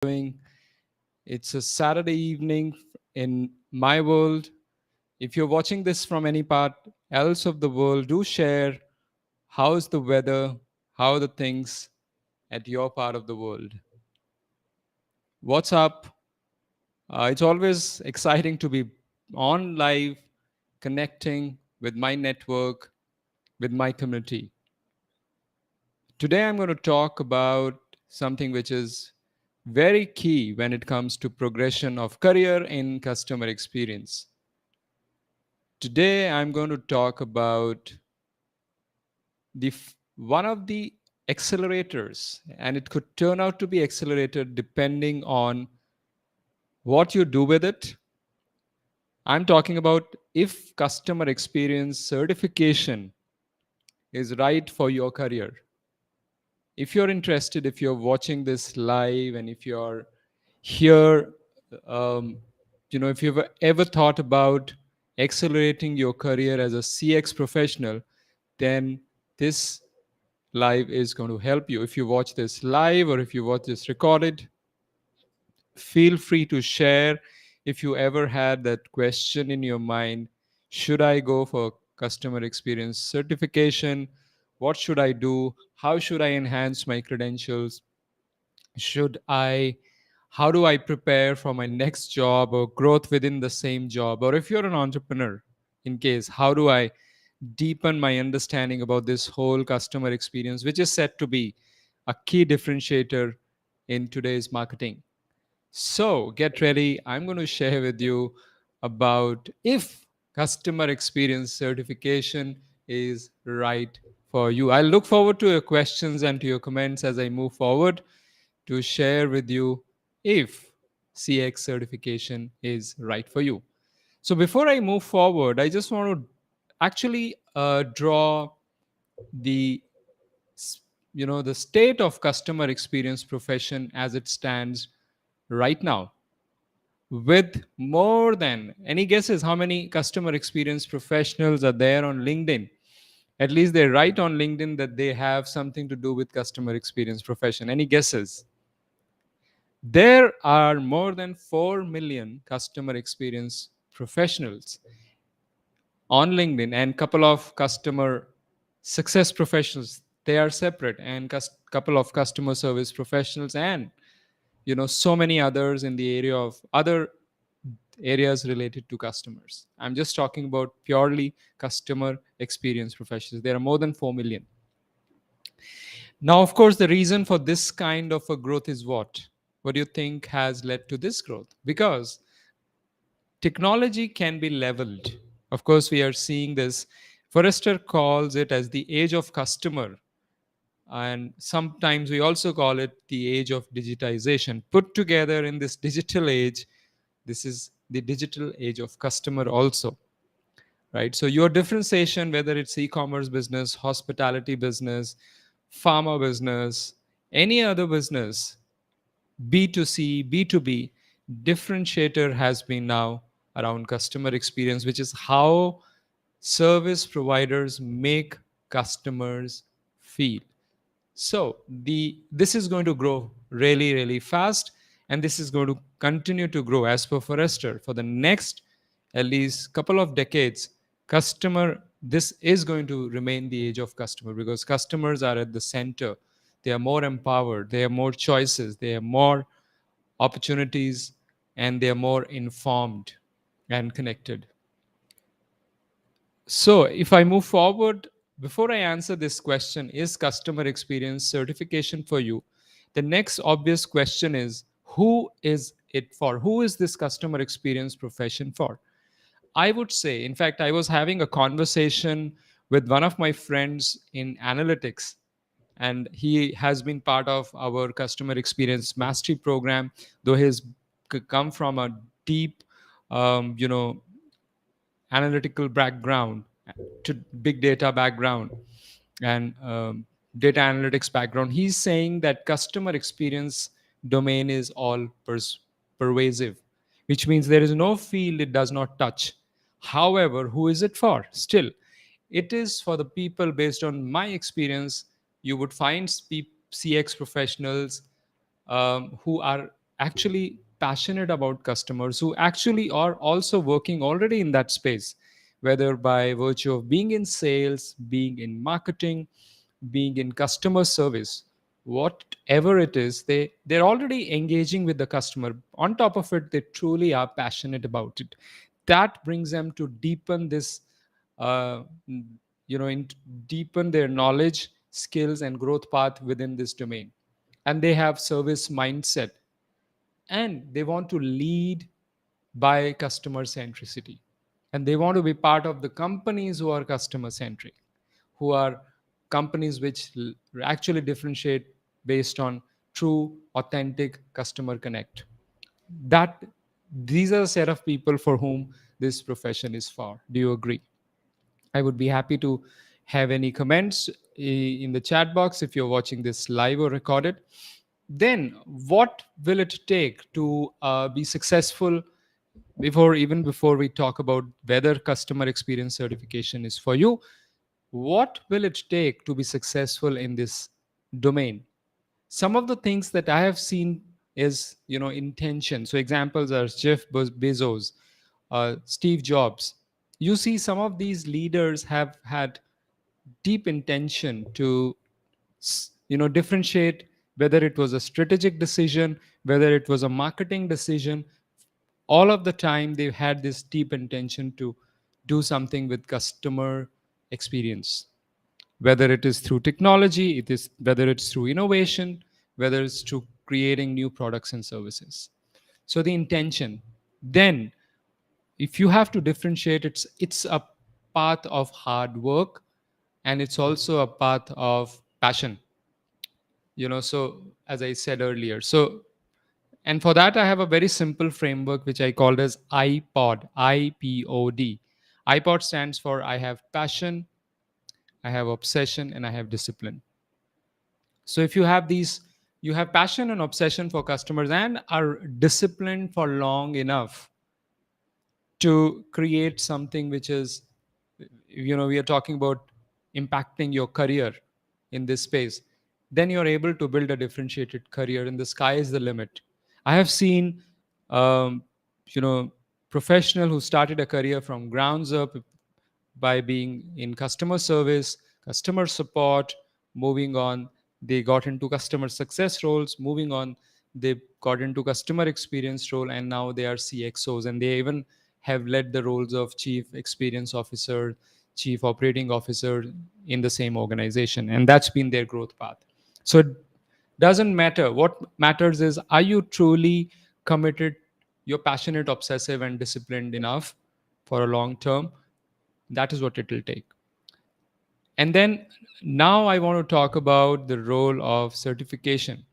doing? It's a Saturday evening in my world. If you're watching this from any part else of the world, do share how's the weather, how are the things at your part of the world. What's up? It's always exciting to be on live, connecting with my network, with my community. Today, I'm going to talk about something which is very key when it comes to progression of career in customer experience. Today, I'm going to talk about one of the accelerators, and it could turn out to be accelerated depending on what you do with it. I'm talking about if customer experience certification is right for your career. If you're interested, if you're watching this live, and if you're here, um, if you've ever thought about accelerating your career as a CX professional, then this live is going to help you. If you watch this live or if you watch this recorded, feel free to share if you ever had that question in your mind. Should I go for customer experience certification? What should I do? How should I enhance my credentials? Should I How do I prepare for my next job or growth within the same job? Or if you're an entrepreneur, in case, how do I deepen my understanding about this whole customer experience, which is said to be a key differentiator in today's marketing? So get ready. I'm going to share with you about if customer experience certification is right for you. I look forward to your questions and to your comments as I move forward to share with you if CX certification is right for you. So before I move forward, I just want to actually draw the the state of customer experience profession as it stands right now, with more than any guesses how many customer experience professionals are there on LinkedIn. At least they write on LinkedIn that they have something to do with customer experience profession. Any guesses? There are more than 4 million customer experience professionals on LinkedIn, and couple of customer success professionals, they are separate, and couple of customer service professionals, and so many others in the area of other areas related to customers. I'm just talking about purely customer experience professionals. There are more than 4 million. Now, of course, the reason for this kind of a growth is what? What do you think has led to this growth? Because technology can be leveled. Of course, we are seeing this. Forrester calls it as the age of customer. And sometimes we also call it the age of digitization. Put together in this digital age, this is the digital age of customer also, right? So your differentiation, whether it's e-commerce business, hospitality business, pharma business, any other business, B2C, B2B, differentiator has been now around customer experience, which is how service providers make customers feel. So this is going to grow really, really fast, and this is going to continue to grow as per Forrester for the next at least couple of decades. Customer, this is going to remain the age of customer because customers are at the center. They are more empowered. They have more choices. They have more opportunities, and they are more informed and connected. So, if I move forward, before I answer this question, is customer experience certification for you? The next obvious question is, who is it for? Who is this customer experience profession for? I would say, in fact, I was having a conversation with one of my friends in analytics, and he has been part of our customer experience mastery program, though he's come from a deep, um, you know, analytical background, to big data background, and data analytics background. He's saying that customer experience domain is all pervasive, which means there is no field it does not touch. However, who is it for? Still, it is for the people. Based on my experience, you would find CX professionals who are actually passionate about customers, who actually are also working already in that space, whether by virtue of being in sales, being in marketing, being in customer service, whatever it is, they're already engaging with the customer. On top of it, they truly are passionate about it. That brings them to deepen this, uh, in, deepen their knowledge, skills, and growth path within this domain. And they have service mindset, and they want to lead by customer centricity, and they want to be part of the companies who are customer centric, who are companies which actually differentiate based on true authentic customer connect. That These are a set of people for whom this profession is for. Do you agree? I would be happy to have any comments in the chat box if you're watching this live or recorded. Then, what will it take to be successful? Before we talk about whether customer experience certification is for you, what will it take to be successful in this domain? Some of the things that I have seen is, intention. So examples are Jeff Bezos, Steve Jobs. You see, some of these leaders have had deep intention to differentiate, whether it was a strategic decision, whether it was a marketing decision. All of the time they've had this deep intention to do something with customer experience, whether it is through technology, it is whether it's through innovation, whether it's through creating new products and services. So the intention. Then, if you have to differentiate, it's a path of hard work, and it's also a path of passion. So as I said earlier, and for that I have a very simple framework which I called as IPOD. IPOD. IPOD stands for I have passion, I have obsession, and I have discipline. So if you have these, you have passion and obsession for customers and are disciplined for long enough to create something which is, we are talking about impacting your career in this space, then you're able to build a differentiated career, and the sky is the limit. I have seen, um, you know professional who started a career from grounds up by being in customer service, customer support. Moving on, they got into customer success roles. Moving on, they got into customer experience role, and now they are CXOs, and they even have led the roles of chief experience officer, chief operating officer in the same organization, and that's been their growth path. So it doesn't matter. What matters is, are you truly committed, you're passionate, obsessive, and disciplined enough for a long term? That is what it will take. And then, now I want to talk about the role of certification.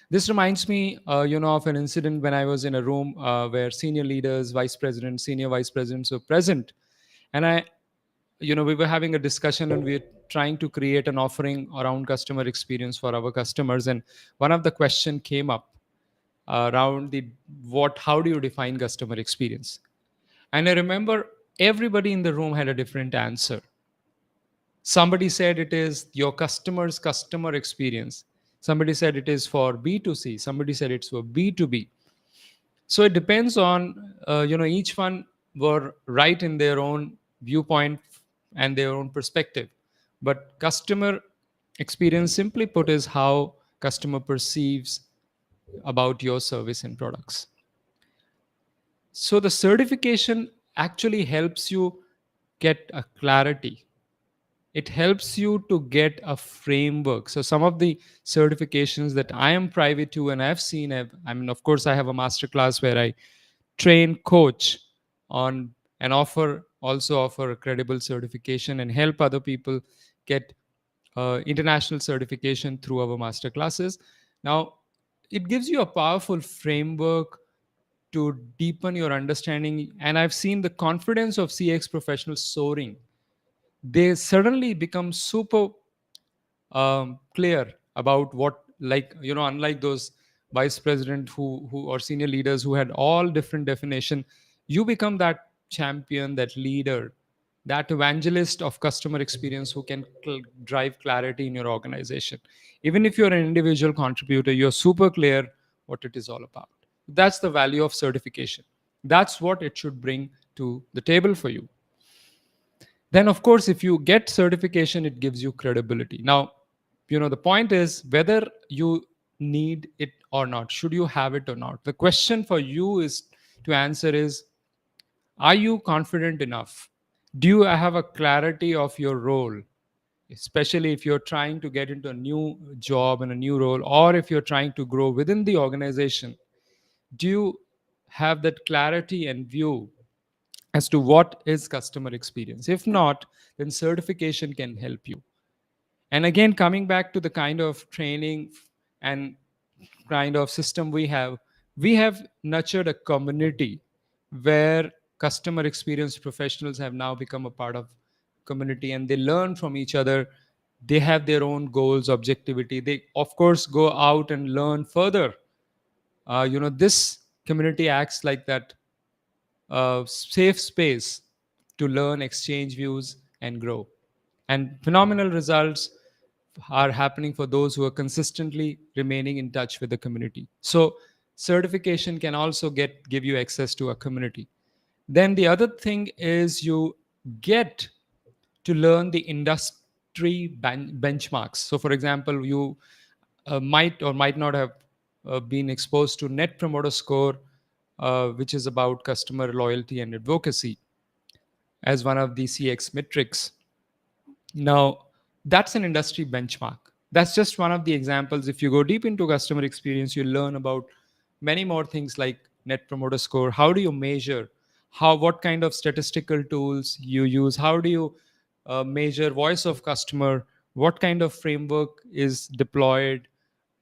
This reminds me, of an incident when I was in a room where senior leaders, vice presidents, senior vice presidents were present, and we were having a discussion, and we are trying to create an offering around customer experience for our customers. And one of the question came up around the what how do you define customer experience? And I remember everybody in the room had a different answer. Somebody said it is your customer's customer experience. Somebody said it is for B2C. Somebody said it's for B2B. So it depends on, each one were right in their own viewpoint and their own perspective. But customer experience, simply put, is how customer perceives about your service and products. So the certification actually helps you get a clarity. It helps you to get a framework. So some of the certifications that I am private to and I've seen, of course, I have a master class where I train, coach on, and offer a credible certification and help other people get international certification through our master classes. Now, it gives you a powerful framework to deepen your understanding. And I've seen the confidence of CX professionals soaring. They suddenly become super clear about what, like, unlike those vice president who or senior leaders who had all different definition. You become that champion, that leader, that evangelist of customer experience who can drive clarity in your organization. Even if you're an individual contributor, you're super clear what it is all about. That's the value of certification. That's what it should bring to the table for you. Then, of course, if you get certification, it gives you credibility. Now, the point is whether you need it or not. Should you have it or not? The question for you is to answer is, are you confident enough? Do you have a clarity of your role? Especially if you're trying to get into a new job and a new role, or if you're trying to grow within the organization, do you have that clarity and view as to what is customer experience? If not, then certification can help you. And again, coming back to the kind of training and kind of system we have nurtured a community where customer experience professionals have now become a part of community, and they learn from each other. They have their own goals, objectivity. They of course go out and learn further. This community acts like that safe space to learn, exchange views, and grow. And phenomenal results are happening for those who are consistently remaining in touch with the community. So, certification can also give you access to a community. Then the other thing is you get to learn the industry benchmarks. So, for example, you might or might not have been exposed to Net Promoter Score, which is about customer loyalty and advocacy as one of the CX metrics. Now, that's an industry benchmark. That's just one of the examples. If you go deep into customer experience, you learn about many more things like Net Promoter Score. How do you measure? What kind of statistical tools you use? How do you measure voice of customer? What kind of framework is deployed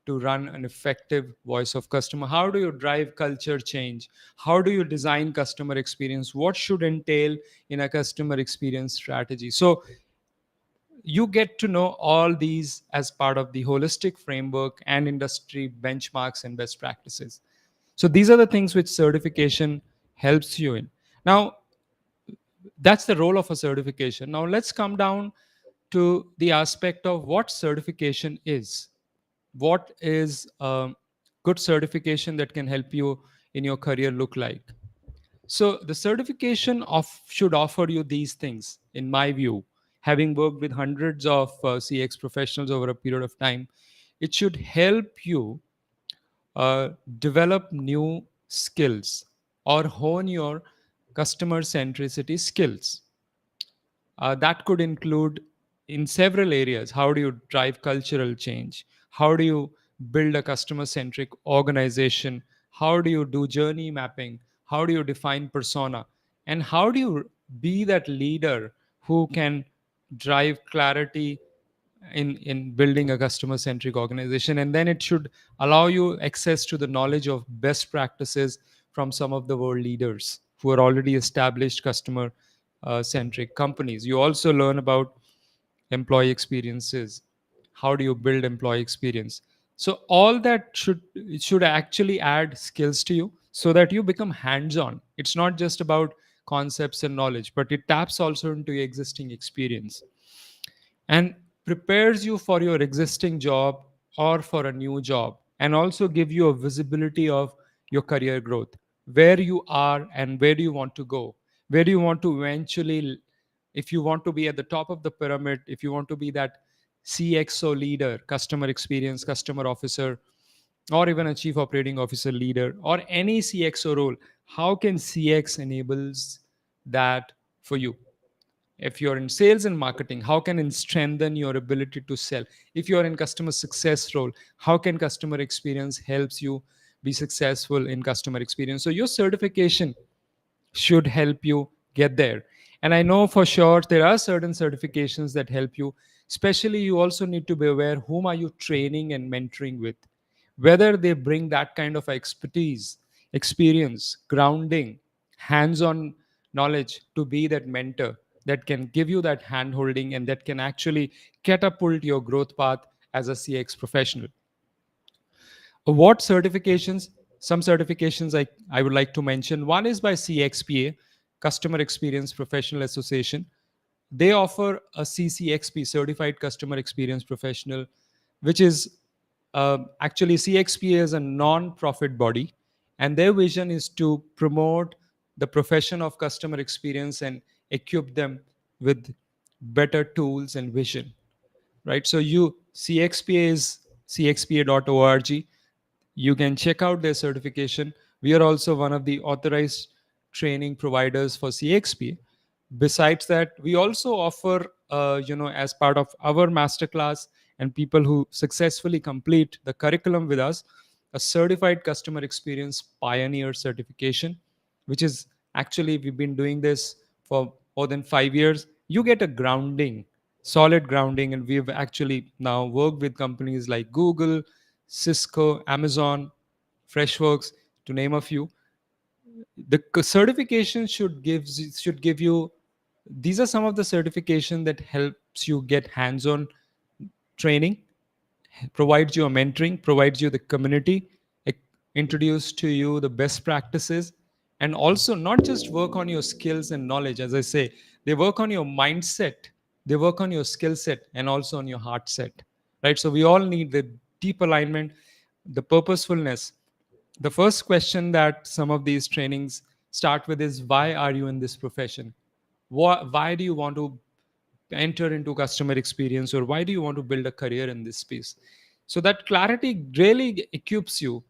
to run an effective voice of customer? How do you drive culture change? How do you design customer experience? What should entail in a customer experience strategy? So you get to know all these as part of the holistic framework and industry benchmarks and best practices. So these are the things which certification helps you in. Now, that's the role of a certification. Now, let's come down to the aspect of what certification is. What is good certification that can help you in your career look like? So the certification of should offer you these things, in my view. Having worked with hundreds of CX professionals over a period of time, it should help you uh, develop new skills or hone your customer centricity skills. That could include in several areas. How do you drive cultural change? How do you build a customer centric organization? How do you do journey mapping? How do you define persona? And how do you be that leader who can drive clarity in building a customer centric organization? And then it should allow you access to the knowledge of best practices from some of the world leaders who are already established customer centric companies. You also learn about employee experiences. How do you build employee experience? So all that should actually add skills to you so that you become hands on. It's not just about concepts and knowledge, but it taps also into your existing experience and prepares you for your existing job or for a new job, and also give you a visibility of your career growth, where you are and where do you want to go, where do you want to eventually, if you want to be at the top of the pyramid, if you want to be that CXO leader, customer experience customer officer, or even a chief operating officer leader, or any CXO role. How can CX enables that for you? If you're in sales and marketing, how can it strengthen your ability to sell? If you're in customer success role, how can customer experience helps you be successful in customer experience? So your certification should help you get there. And I know for sure there are certain certifications that help you. Especially, you also need to be aware whom are you training and mentoring with, whether they bring that kind of expertise, experience, grounding, hands-on knowledge to be that mentor that can give you that hand holding and that can actually catapult your growth path as a CX professional. What certifications? Some certifications I would like to mention. One is by CXPA, Customer Experience Professional Association. They offer a CCXP, Certified Customer Experience Professional, which is Actually, CXPA is a non-profit body, and their vision is to promote the profession of customer experience and equip them with better tools and vision. Right. So you CXPA is cxpa.org. You can check out their certification. We are also one of the authorized training providers for CXP. Besides that, we also offer, as part of our masterclass and people who successfully complete the curriculum with us, a certified customer experience pioneer certification, which is actually, we've been doing this for more than 5 years. You get a grounding, solid grounding, and we've actually now worked with companies like Google, Cisco, Amazon, Freshworks, to name a few. The certification should give you, these are some of the certification that helps you get hands-on training, provides you a mentoring, provides you the community, e- introduce to you the best practices, and also not just work on your skills and knowledge. As I say, they work on your mindset, they work on your skill set, and also on your heart set. Right. So we all need the deep alignment, the purposefulness. The first question that some of these trainings start with is, why are you in this profession? Why do you want to enter into customer experience, or why do you want to build a career in this space? So that clarity really equips you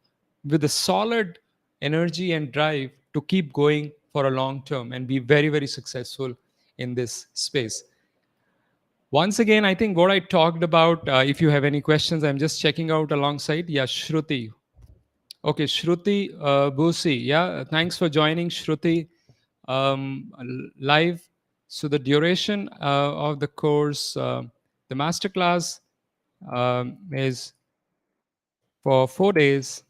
with a solid energy and drive to keep going for a long term and be very, very successful in this space. Once again, I think what I talked about, if you have any questions, I'm just checking out alongside. Yeah, Shruti. Okay, Shruti Busi. Yeah, thanks for joining, Shruti, live. So the duration of the course, the masterclass, is for 4 days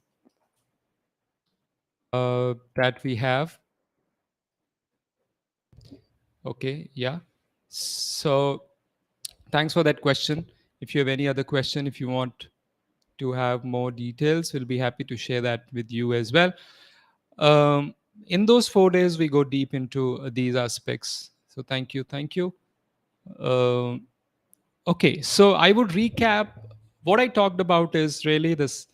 that we have. Okay, yeah. So thanks for that question. If you have any other question, if you want to have more details, we'll be happy to share that with you as well. Um, in those 4 days, we go deep into these aspects. So thank you. Um Okay, so I would recap what I talked about is really this,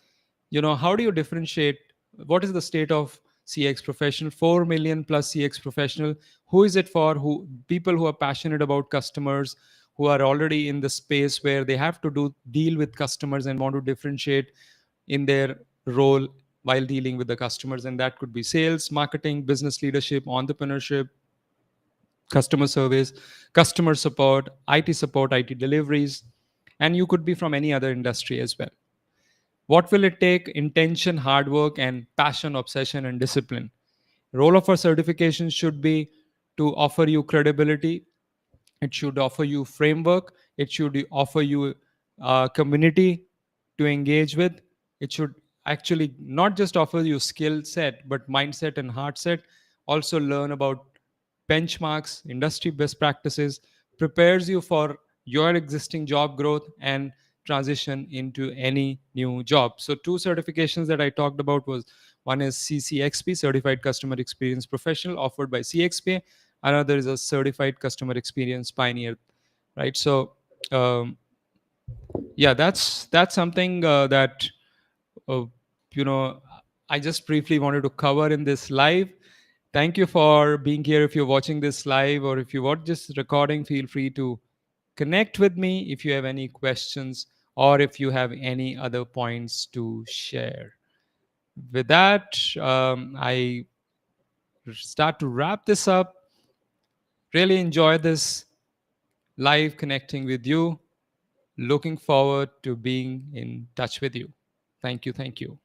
how do you differentiate what is the state of CX professional, 4 million plus CX professional, who is it for? Who people who are passionate about customers, who are already in the space where they have to do deal with customers and want to differentiate in their role while dealing with the customers, and that could be sales, marketing, business leadership, entrepreneurship, customer service, customer support, IT deliveries, and you could be from any other industry as well. What will it take? Intention, hard work, and passion, obsession, and discipline. Role of our certification should be to offer you credibility. It should offer you framework. It should offer you community to engage with. It should actually not just offer you skill set, but mindset and heart set. Also learn about benchmarks, industry best practices, prepares you for your existing job growth and transition into any new job. So two certifications that I talked about was, one is CCXP, Certified Customer Experience Professional, offered by CXP. Another is a Certified Customer Experience Pioneer. Right. So yeah, that's something that uh, you know I just briefly wanted to cover in this live. Thank you for being here. If you're watching this live or if you watch this recording, feel free to connect with me if you have any questions or if you have any other points to share. With that, I start to wrap this up. Really enjoy this live connecting with you. Looking forward to being in touch with you. Thank you. Thank you.